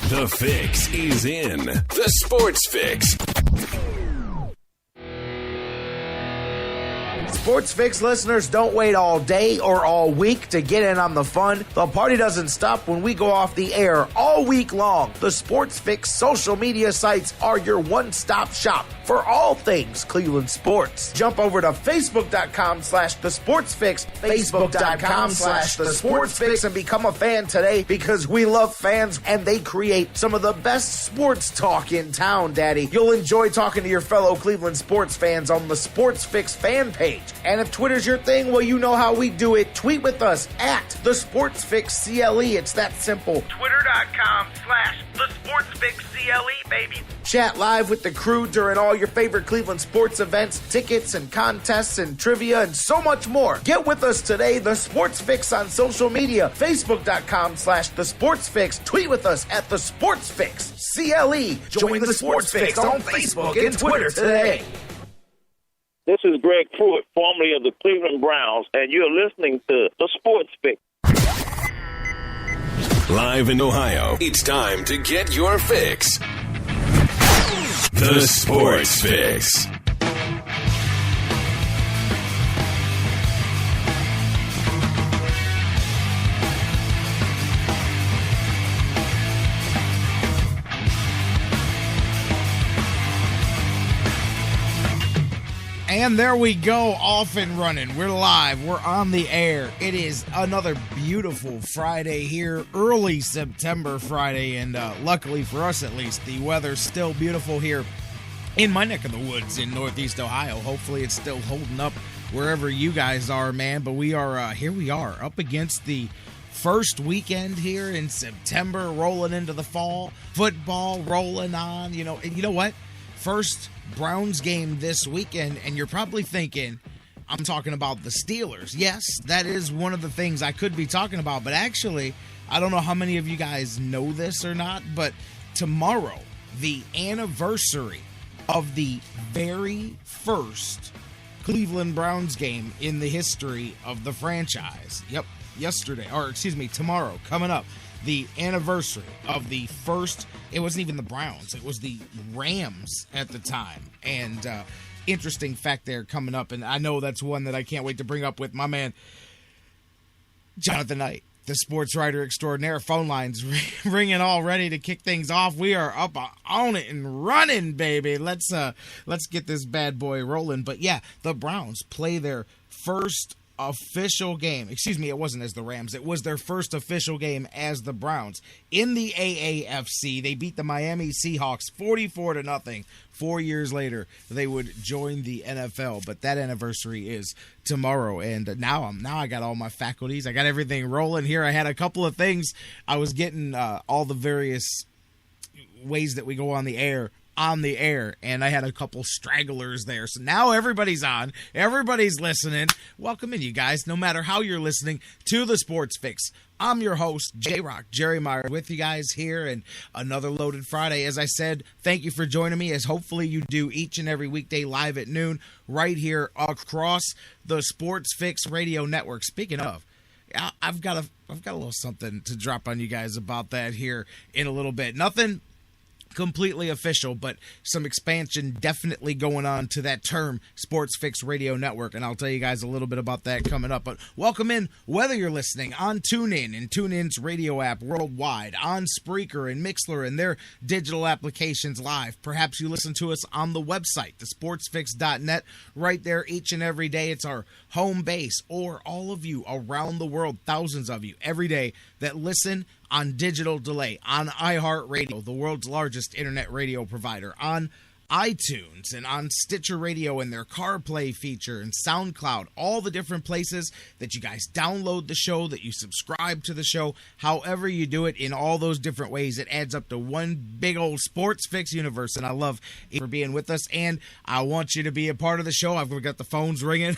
The fix is in. The Sports Fix. Sports Fix listeners, don't wait all day or all week to get in on the fun. The party doesn't stop when we go off the air all week long. The Sports Fix social media sites are your one-stop shop for all things Cleveland sports. Jump over to Facebook.com/TheSportsFix, Facebook.com/TheSportsFix, and become a fan today because we love fans and they create some of the best sports talk in town, Daddy. You'll enjoy talking to your fellow Cleveland sports fans on the Sports Fix fan page. And if Twitter's your thing, well, you know how we do it. Tweet with us at the SportsFixCLE. It's that simple. Twitter.com/TheSportsFixCLE, baby. Chat live with the crew during all your favorite Cleveland sports events, tickets and contests and trivia and so much more. Get with us today, the Sports Fix on social media, Facebook.com/TheSportsFix. Tweet with us at the SportsFixCLE. Join the Sports Fix on Facebook and Twitter today. This is Greg Pruitt, formerly of the Cleveland Browns, and you're listening to The Sports Fix. Live in Ohio, it's time to get your fix. The Sports Fix. And there we go, off and running. We're live. We're on the air. It is another beautiful Friday here, early September Friday, and luckily for us at least, the weather's still beautiful here in my neck of the woods in Northeast Ohio. Hopefully it's still holding up wherever you guys are, man. But we are, here we are, up against the first weekend here in September, rolling into the fall. Football rolling on, and you know what? First Browns game this weekend, and you're probably thinking, I'm talking about the Steelers. Yes, that is one of the things I could be talking about, but actually, I don't know how many of you guys know this or not, but tomorrow, the anniversary of the very first Cleveland Browns game in the history of the franchise. Yep, tomorrow, coming up. The anniversary of the first, it wasn't even the Browns, it was the Rams at the time. And interesting fact there coming up, and I know that's one that I can't wait to bring up with my man, Jonathan Knight, the Sportswriter extraordinaire. Phone lines ringing all ready to kick things off. We are up on it and running, baby. Let's get this bad boy rolling. But yeah, the Browns play their first official game. Excuse me, it wasn't as the Rams. It was their first official game as the Browns in the AAFC. They beat the Miami Seahawks 44-0. 4 years later, they would join the NFL. But that anniversary is tomorrow, and now I got all my faculties. I got everything rolling here. I had a couple of things. I was getting all the various ways that we go on the air, and I had a couple stragglers there. So now everybody's on. Everybody's listening. Welcome in, you guys, no matter how you're listening to the Sports Fix. I'm your host, J-Rock, Jerry Meyer, with you guys here, and another loaded Friday. As I said, thank you for joining me, as hopefully you do each and every weekday live at noon, right here across the Sports Fix Radio Network. Speaking of, I've got a little something to drop on you guys about that here in a little bit. Nothing completely official, but some expansion definitely going on to that term, Sports Fix Radio Network, and I'll tell you guys a little bit about that coming up. But welcome in, whether you're listening on TuneIn and TuneIn's radio app worldwide, on Spreaker and Mixler and their digital applications live. Perhaps you listen to us on the website, thesportsfix.net, right there each and every day. It's our home base, or all of you around the world, thousands of you every day that listen on digital delay, on iHeartRadio, the world's largest internet radio provider, on iTunes and on Stitcher Radio and their CarPlay feature and SoundCloud, all the different places that you guys download the show, that you subscribe to the show, however you do it, in all those different ways, it adds up to one big old Sports Fix universe, and I love you for being with us, and I want you to be a part of the show. I've got the phones ringing.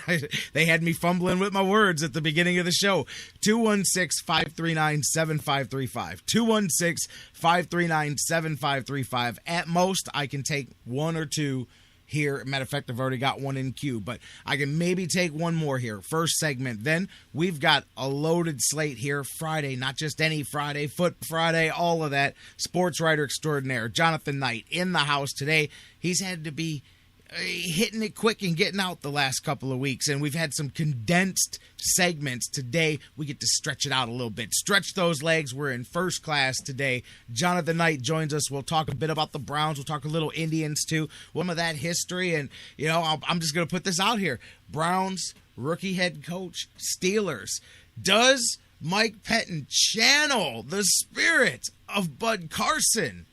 They had me fumbling with my words at the beginning of the show. 216-539-7535. 216-539-7535. At most, I can take one or two here. Matter of fact, I've already got one in queue, but I can maybe take one more here. First segment. Then we've got a loaded slate here. Friday, not just any Friday, Foot Friday, all of that. Sportswriter extraordinaire, Jonathan Knight, in the house today. He's had to be hitting it quick and getting out the last couple of weeks, and we've had some condensed segments today. We get to stretch it out a little bit, stretch those legs. We're in first class today. Jonathan Knight joins us. We'll talk a bit about the Browns. We'll talk a little Indians too, some of that history, and I'm just going to put this out here. Browns rookie head coach, Steelers. Does Mike Pettin channel the spirit of Bud Carson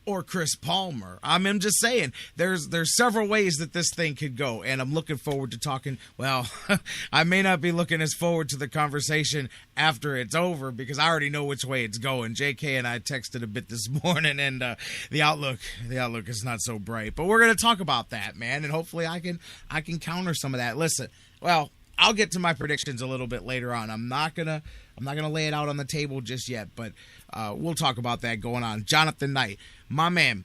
or Chris Palmer? I'm just saying, there's several ways that this thing could go, and I'm looking forward to talking. Well, I may not be looking as forward to the conversation after it's over because I already know which way it's going. JK and I texted a bit this morning, and the outlook is not so bright. But we're going to talk about that, man, and hopefully I can counter some of that. Listen, well, I'll get to my predictions a little bit later on. I'm not gonna lay it out on the table just yet, but we'll talk about that going on. Jonathan Knight, my man,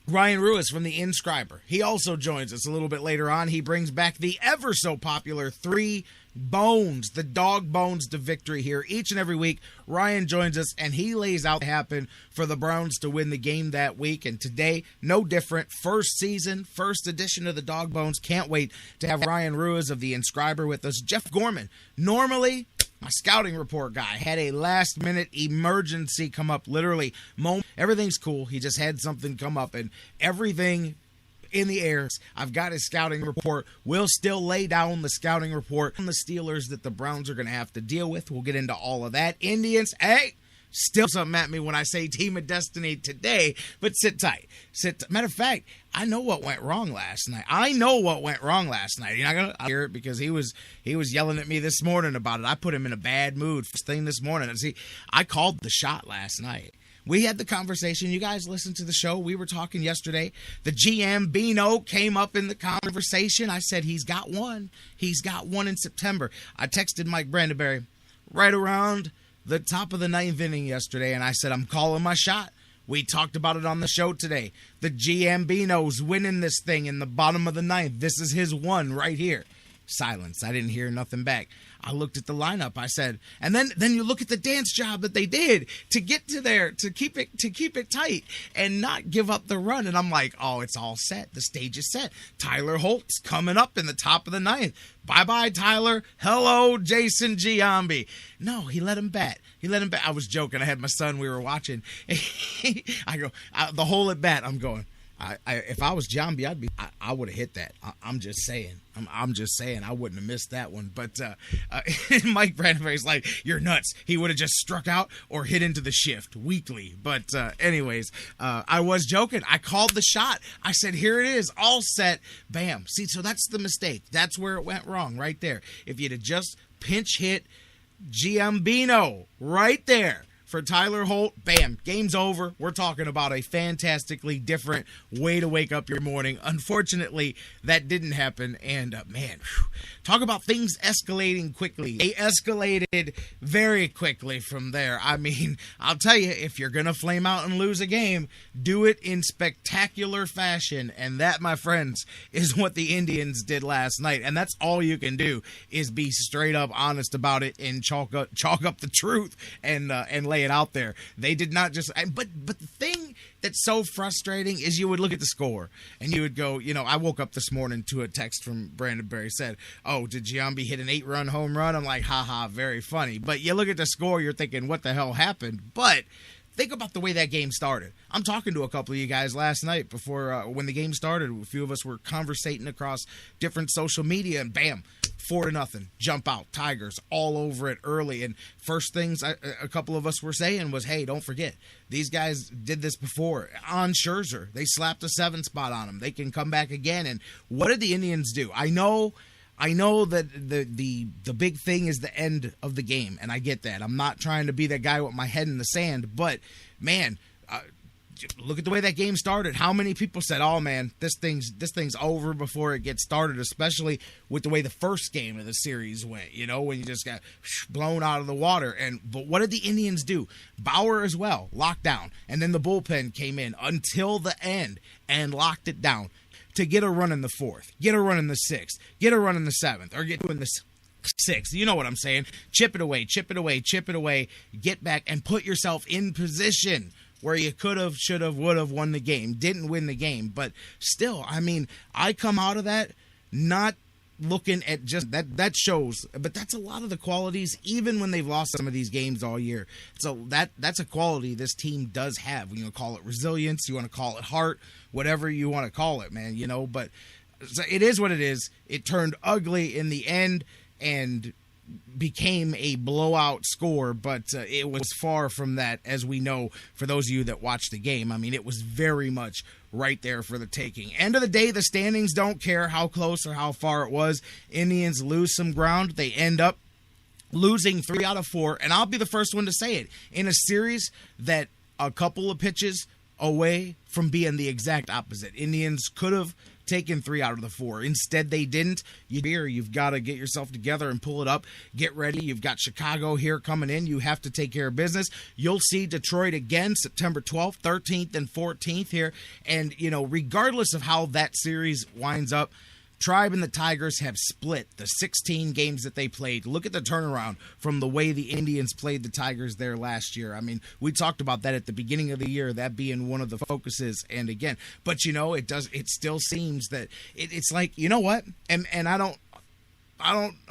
Ryan Ruiz from The Inscriber. He also joins us a little bit later on. He brings back the ever so popular Three Bones, the Dawg Bones to victory here. Each and every week, Ryan joins us, and he lays out what happened for the Browns to win the game that week. And today, no different. First season, first edition of the Dawg Bones. Can't wait to have Ryan Ruiz of The Inscriber with us. Jeff Gorman, normally my scouting report guy, had a last-minute emergency come up, literally. Everything's cool. He just had something come up, and everything in the air. I've got his scouting report. We'll still lay down the scouting report on the Steelers that the Browns are going to have to deal with. We'll get into all of that. Indians, hey, still something at me when I say Team of Destiny today, but sit tight. Matter of fact, I know what went wrong last night. You're not going to hear it because he was yelling at me this morning about it. I put him in a bad mood first thing this morning. And see, I called the shot last night. We had the conversation. You guys listened to the show. We were talking yesterday. The GM, Bino, came up in the conversation. I said, he's got one. He's got one in September. I texted Mike Brandenberry right around the top of the ninth inning yesterday, and I said, I'm calling my shot. We talked about it on the show today. The GM Bino's winning this thing in the bottom of the ninth. This is his one right here. Silence. I didn't hear nothing back. I looked at the lineup. I said, and then you look at the dance job that they did to get to there, to keep it tight and not give up the run. And I'm like, oh, it's all set. The stage is set. Tyler Holt's coming up in the top of the ninth. Bye-bye, Tyler. Hello, Jason Giambi. No, he let him bat. I was joking. I had my son. We were watching. I go, the hole at bat. I'm going, if I was Giambi, I would have hit that. I'm just saying. I'm just saying I wouldn't have missed that one. But Mike Brandenberry's like, you're nuts. He would have just struck out or hit into the shift weekly. But anyways, I was joking. I called the shot. I said, here it is, all set. Bam. See, so that's the mistake. That's where it went wrong right there. If you'd have just pinch hit Giambino right there for Tyler Holt, bam, game's over. We're talking about a fantastically different way to wake up your morning. Unfortunately, that didn't happen, and man, talk about things escalating quickly. They escalated very quickly from there. I mean, I'll tell you, if you're going to flame out and lose a game, do it in spectacular fashion, and that, my friends, is what the Indians did last night, and that's all you can do is be straight up honest about it and chalk up the truth and lay it out there. They did not just, but the thing that's so frustrating is you would look at the score and you would go, I woke up this morning to a text from Brandenberry said, oh, did Giambi hit an 8-run home run? I'm like, haha, very funny. But you look at the score, you're thinking, what the hell happened? But think about the way that game started. I'm talking to a couple of you guys last night before when the game started. A few of us were conversating across different social media, and bam, 4-0, jump out, Tigers all over it early. And first things a couple of us were saying was, hey, don't forget, these guys did this before on Scherzer. They slapped a 7 spot on him. They can come back again. And what did the Indians do? I know that the big thing is the end of the game, and I get that. I'm not trying to be that guy with my head in the sand, but man, look at the way that game started. How many people said, "Oh man, this thing's over before it gets started," especially with the way the first game of the series went, when you just got blown out of the water. But what did the Indians do? Bauer as well, locked down, and then the bullpen came in until the end and locked it down. to get a run in the fourth, get a run in the sixth, get a run in the seventh, or get two in the sixth. You know what I'm saying? Chip it away, chip it away, chip it away, get back and put yourself in position where you could have, should have, would have won the game. Didn't win the game, but still, I mean, I come out of that not looking at just that shows, but that's a lot of the qualities, even when they've lost some of these games all year. So that's a quality this team does have. You want to call it resilience, you want to call it heart, whatever you want to call it, man, you know, but it is what it is. It turned ugly in the end and became a blowout score, but it was far from that, as we know, for those of you that watched the game. I mean, it was very much right there for the taking. End of the day, the standings don't care how close or how far it was. Indians lose some ground. They end up losing 3 out of 4, and I'll be the first one to say it, in a series that a couple of pitches away from being the exact opposite. Indians could have taken 3 out of the 4. Instead, they didn't. You've got to get yourself together and pull it up. Get ready. You've got Chicago here coming in. You have to take care of business. You'll see Detroit again September 12th, 13th, and 14th here. And, you know, regardless of how that series winds up, Tribe and the Tigers have split the 16 games that they played. Look at the turnaround from the way the Indians played the Tigers there last year. I mean, we talked about that at the beginning of the year, that being one of the focuses. And again, but you know, it still seems that it's like, you know what? And I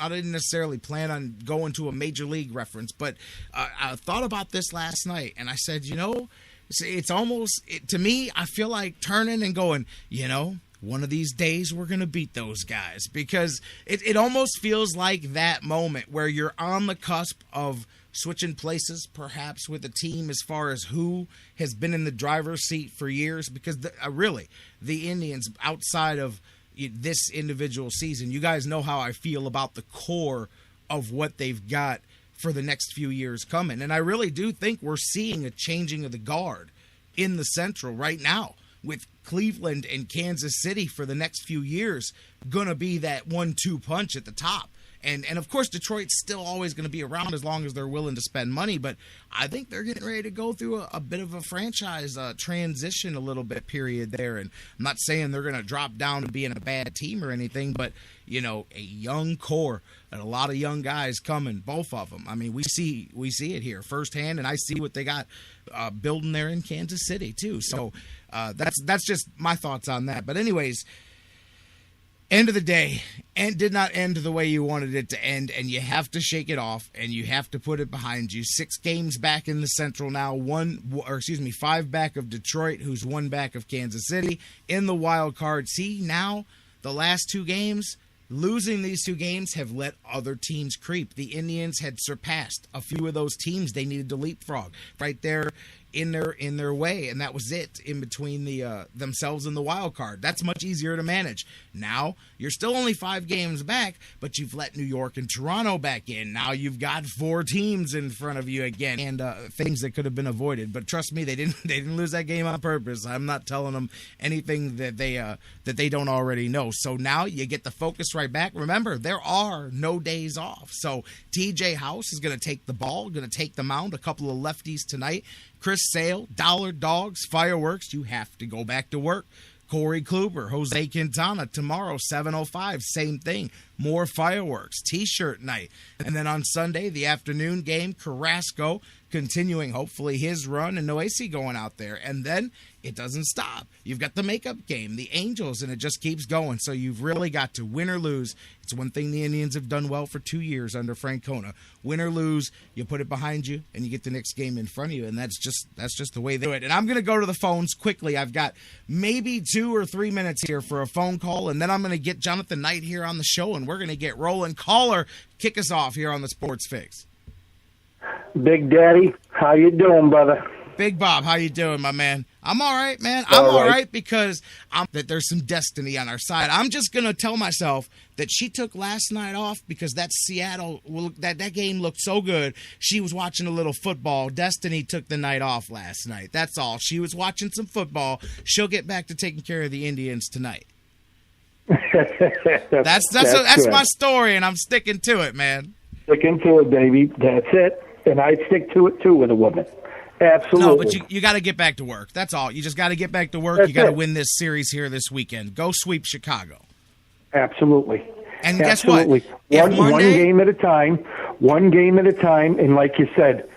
didn't necessarily plan on going to a major league reference, but I thought about this last night and I said, you know, it's almost, to me, I feel like turning and going, you know, one of these days we're going to beat those guys, because it almost feels like that moment where you're on the cusp of switching places perhaps with a team as far as who has been in the driver's seat for years, because really the Indians, outside of this individual season, you guys know how I feel about the core of what they've got for the next few years coming. And I really do think we're seeing a changing of the guard in the Central right now, with Cleveland and Kansas City for the next few years going to be that 1-2 punch at the top. And of course, Detroit's still always going to be around as long as they're willing to spend money. But I think they're getting ready to go through a bit of a franchise transition, a little bit period there. And I'm not saying they're going to drop down to being a bad team or anything, but, you know, a young core and a lot of young guys coming, both of them. I mean, we see it here firsthand, and I see what they got building there in Kansas City too. So that's just my thoughts on that. But anyways, end of the day, and did not end the way you wanted it to end, and you have to shake it off, and you have to put it behind you. 6 games back in the Central now, 5 back of Detroit, who's 1 back of Kansas City in the wild card. See, now the last 2 games, losing these 2 games have let other teams creep. The Indians had surpassed a few of those teams they needed to leapfrog right there in their way, and that was it in between the themselves and the wild card. That's much easier to manage. Now you're still only 5 games back, but you've let New York and Toronto back in. Now you've got 4 teams in front of you again, and things that could have been avoided. But trust me, they didn't lose that game on purpose. I'm not telling them anything that they don't already know. So now you get the focus right back. Remember, there are no days off. So TJ House is going to take the ball, going to take the mound. A couple of lefties tonight. Chris Sale, Dollar Dogs, Fireworks, you have to go back to work. Corey Kluber, Jose Quintana, tomorrow, 7:05, same thing. More fireworks, T-shirt night. And then on Sunday, the afternoon game, Carrasco continuing, hopefully, his run, and Noesi going out there. And then it doesn't stop. You've got the makeup game, the Angels, and it just keeps going. So you've really got to win or lose. It's one thing the Indians have done well for 2 years under Francona. Win or lose, you put it behind you, and you get the next game in front of you, and that's just the way they do it. And I'm going to go to the phones quickly. I've got maybe 2 or 3 minutes here for a phone call, and then I'm going to get Jonathan Knight here on the show, and we're going to get rolling. Caller, kick us off here on the Sports Fix. Big Daddy, how you doing, brother? Big Bob, how you doing, my man? I'm all right, man. I'm all right because that there's some destiny on our side. I'm just going to tell myself that she took last night off because that Seattle, that game looked so good. She was watching a little football. Destiny took the night off last night. That's all. She was watching some football. She'll get back to taking care of the Indians tonight. That's my story, and I'm sticking to it, man. Sticking to it, baby. That's it. And I stick to it, too, with a woman. Absolutely. No, but you got to get back to work. That's all. You just got to get back to work. That's you got to it. win this series here this weekend. Go sweep Chicago. Absolutely. And guess Absolutely. what? One game at a time. One game at a time. And like you said,